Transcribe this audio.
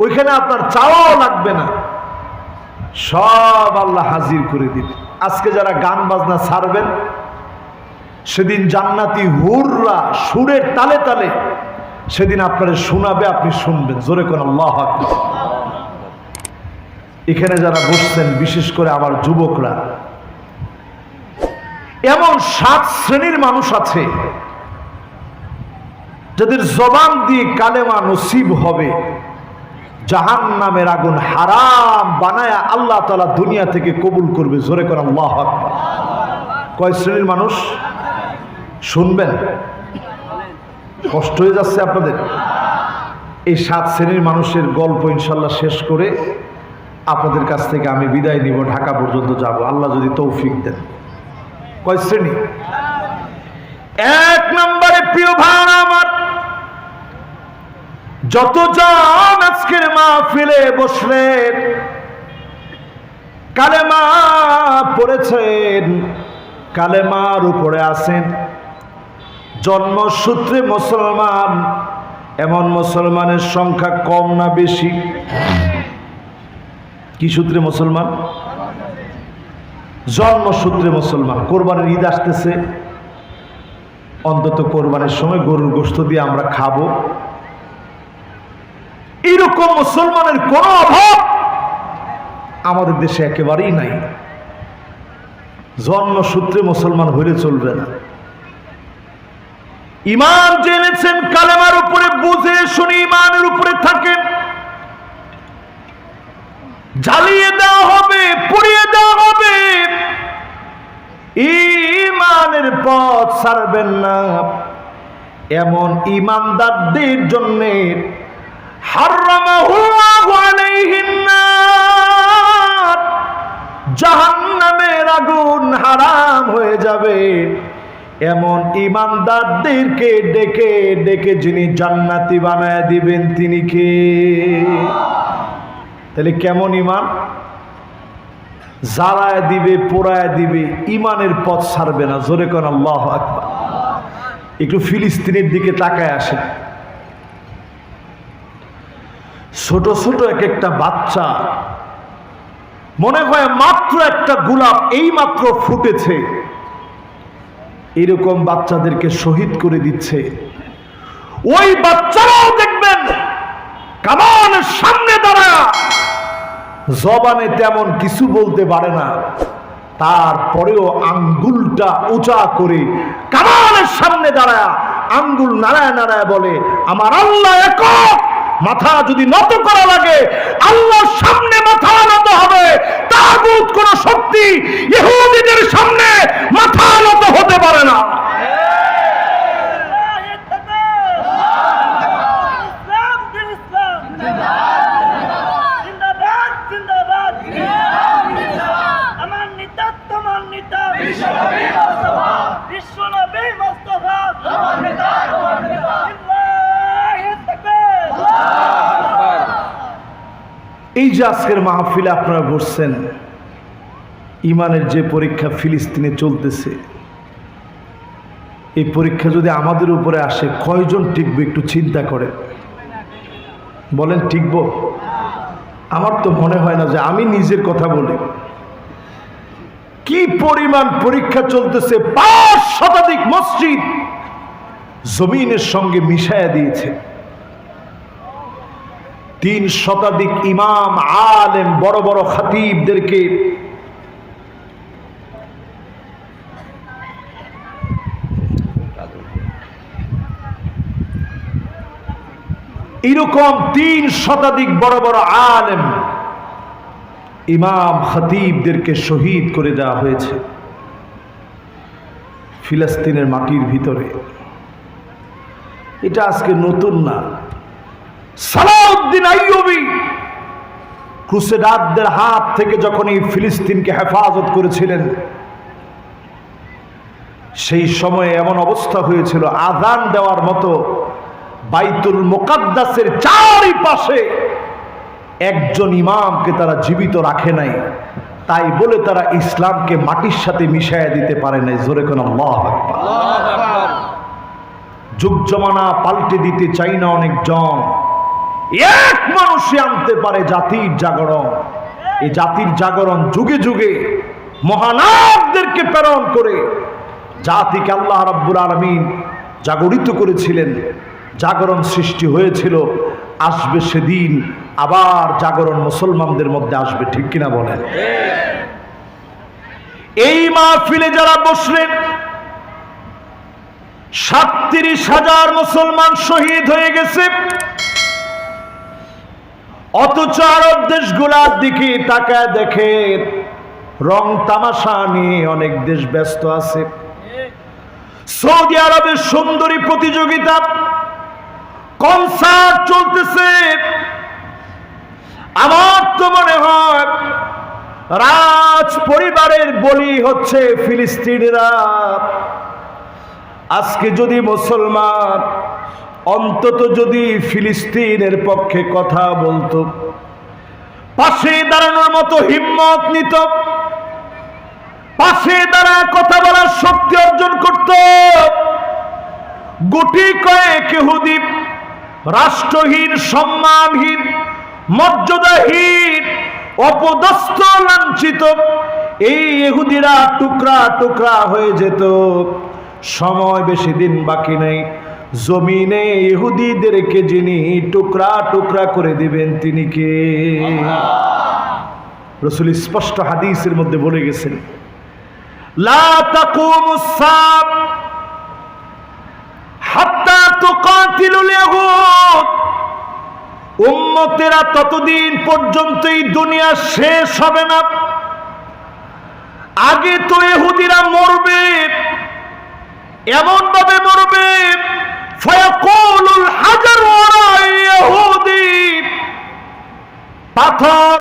ওইখানে আপনার চাওয়াও লাগবে না, সব আল্লাহ হাজির করে দিবে। আজকে যারা গান বাজনা ছাড়বেন, সেদিন জান্নাতি হুররা সুরের তালে তালে সেদিন আপনারা শোনাবে, আপনি শুনবেন। জোরে কোন আল্লাহু আকবার। এখানে যারা বসছেন, বিশেষ করে আমার যুবকরা, এমন 7 শ্রেণীর মানুষ আছে যাদের জবান দিয়ে কালেমা নসিব হবে, জাহান্নামের আগুন হারাম বানায়া আল্লাহ তাআলা দুনিয়া থেকে কবুল করবে। জোরে করে আল্লাহু আকবার। কয় শ্রেণীর মানুষ শুনবেন? কষ্ট হয়ে যাচ্ছে আপনাদের? এই 7 শ্রেণীর মানুষের গল্প ইনশাল্লাহ শেষ করে আপনাদের কাছ থেকে আমি বিদায় নিব, ঢাকা পর্যন্ত যাব, আল্লাহ যদি তৌফিক দেন। কয় শ্রেণী? 1 নম্বরে প্রিয় ভাই আমার, যতজন আজকের মাহফিলে বসলেন, কালেমা পড়েছেন, কালেমার উপরে আছেন, জন্মসূত্রে মুসলমান, এমন মুসলমানের সংখ্যা কম না বেশি? কি সূত্রে মুসলমান? জন্মসূত্রে মুসলমান। কোরবানির ঈদ আসতেছে, অন্তত কোরবানির সময় গরুর গোশত দিয়ে আমরা খাবো, এরকম মুসলমানের কোনো অভাব আমাদের দেশে একেবারেই নাই। জন্মসূত্রে মুসলমান হইলে চলবে না। ঈমান জেনেছেন, কালেমার উপরে বুঝে শুনে ঈমানের উপরে থাকেন, জ্বালিয়ে দেওয়া হবে, পুড়িয়ে দেওয়া হবে, ঈমানের পথ ছাড়বেন না। এমন ঈমানদারদের জন্য হারামাহুল্লাহু আলাইহিন নার, জাহান্নামের আগুন হারাম হয়ে যাবে। এমন ঈমানদারদেরকে ডেকে ডেকে যিনি জান্নাতি বানায় দিবেন, তিনি কে? তাহলে কেমন ঈমান? জ্বালায় দিবে, পোড়ায় দিবে, ঈমানের পথ ছাড়বে না। জোরে কোন আল্লাহু আকবার। একটু ফিলিস্তিনের দিকে তাকায় আসেন। ছোট ছোট এক একটা বাচ্চা, মনে হয় মাত্র একটা গোলাপ এই মাত্র ফুটেছে, এরকম বাচ্চাদেরকে শহীদ করে দিচ্ছে। ওই বাচ্চারাও দেখবেন কামানের সামনে দাঁড়ায়, জবানে তেমন কিছু বলতে পারে না, তারপরেও আঙ্গুলটা উঁচা করে কামানের সামনে দাঁড়ায় আঙ্গুল নাড়ায় নাড়ায় বলে, আমার আল্লাহ একক। মাথা যদি নত করা লাগে, আল্লাহর সামনে মাথা নত হবে। তাগুত কোন শক্তি ইহুদিদের সামনে মাথা নত হতে পারে না। এই যে আজকের মাহফিলে আপনারা বসছেন, ঈমানের যে পরীক্ষা ফিলিস্তিনে চলতেছে, এই পরীক্ষা যদি আমাদের উপরে আসে, কয়জন টিকবে একটু চিন্তা করে বলেন। টিকবো? আমার তো মনে হয় না। যে আমি নিজের কথা বলি, কি পরিমাণ পরীক্ষা চলতেছে। 5 শতাধিক মসজিদ জমিনের সঙ্গে মিশায়া দিয়েছে। 3 শতাধিক ইমাম আলেম, বড় বড় খতিবদেরকে এরকম 3 শতাধিক বড় বড় আলেম, ইমাম খতিবদেরকে শহীদ করে দেওয়া হয়েছে ফিলিস্তিনের মাটির ভিতরে। এটা আজকে নতুন না। সালাউদ্দিন আইয়ুবী ক্রুসেডারদের হাত থেকে যখন এই ফিলিস্তিনকে হেফাজত করেছিলেন, সেই সময়ে এমন অবস্থা হয়েছিল, আযান দেওয়ার মতো বাইতুল মুকাদ্দাসের চারিপাশে একজন ইমামকে তারা জীবিত রাখে নাই। তাই বলে তারা ইসলামকে মাটির সাথে মিশাইয়া দিতে পারে নাই। জোরে কোন আল্লাহু আকবার। যুগ জমানা পাল্টে দিতে চাই না অনেকজন, এক মানুষই আনতে পারে জাতির জাগরণ। এই জাতির জাগরণ যুগে যুগে মহানায়কদেরকে প্রেরণ করে জাতিকে আল্লাহ রাব্বুল আলামিন জাগরিত করেছিলেন। জাগরণ সৃষ্টি হয়েছিল। আসবে সেদিন আবার জাগরণ মুসলমানদের মধ্যে আসবে, ঠিক কিনা বলেন? এই মাহফিলে যারা বসলেন, 37,000 মুসলমান শহীদ হয়ে গেছে, অথচ আরব দেশগুলার দিকে তাকায় দেখে রং তামাশা নিয়ে অনেক দেশ ব্যস্ত আছে। সৌদি আরবের সুন্দরী প্রতিযোগিতা, কনসার্ট চলতেছে। আমার তো মনে হয় রাজ পরিবারের বলি হচ্ছে ফিলিস্তিনিরা। আজকে যদি মুসলমান অন্তত যদি ফিলিস্তিনের পক্ষে কথা বলতো, পাশে দাঁড়ানোর মতো হিম্মত নিত, পাশে দাঁড়ায় কথা বলার শক্তি অর্জন করত, গুটি কয়েক ইহুদি রাষ্ট্রহীন, সম্মানহীন, মর্যাদাহীন, অপদস্থ, লাঞ্ছিত এই ইহুদিরা টুকরা টুকরা হয়ে যেত। সময় বেশি দিন বাকি নেই, জমিনে ইহুদিদেরকে যিনি টুকরা টুকরা করে দিবেন তিনি কে? রাসূল স্পষ্ট হাদিসের মধ্যে বলে গেছেন, লা তাকুমুস সাআহ হাত্তা তুকাতিলুল ইয়াহুদ। উম্মতেরা ততদিন পর্যন্ত এই দুনিয়া শেষ হবে না, আগে তো ইহুদিরা মরবে, এমন ভাবে মরবে, ফায়াকুলুল হাজারু ওয়া ইহুদি, পাথর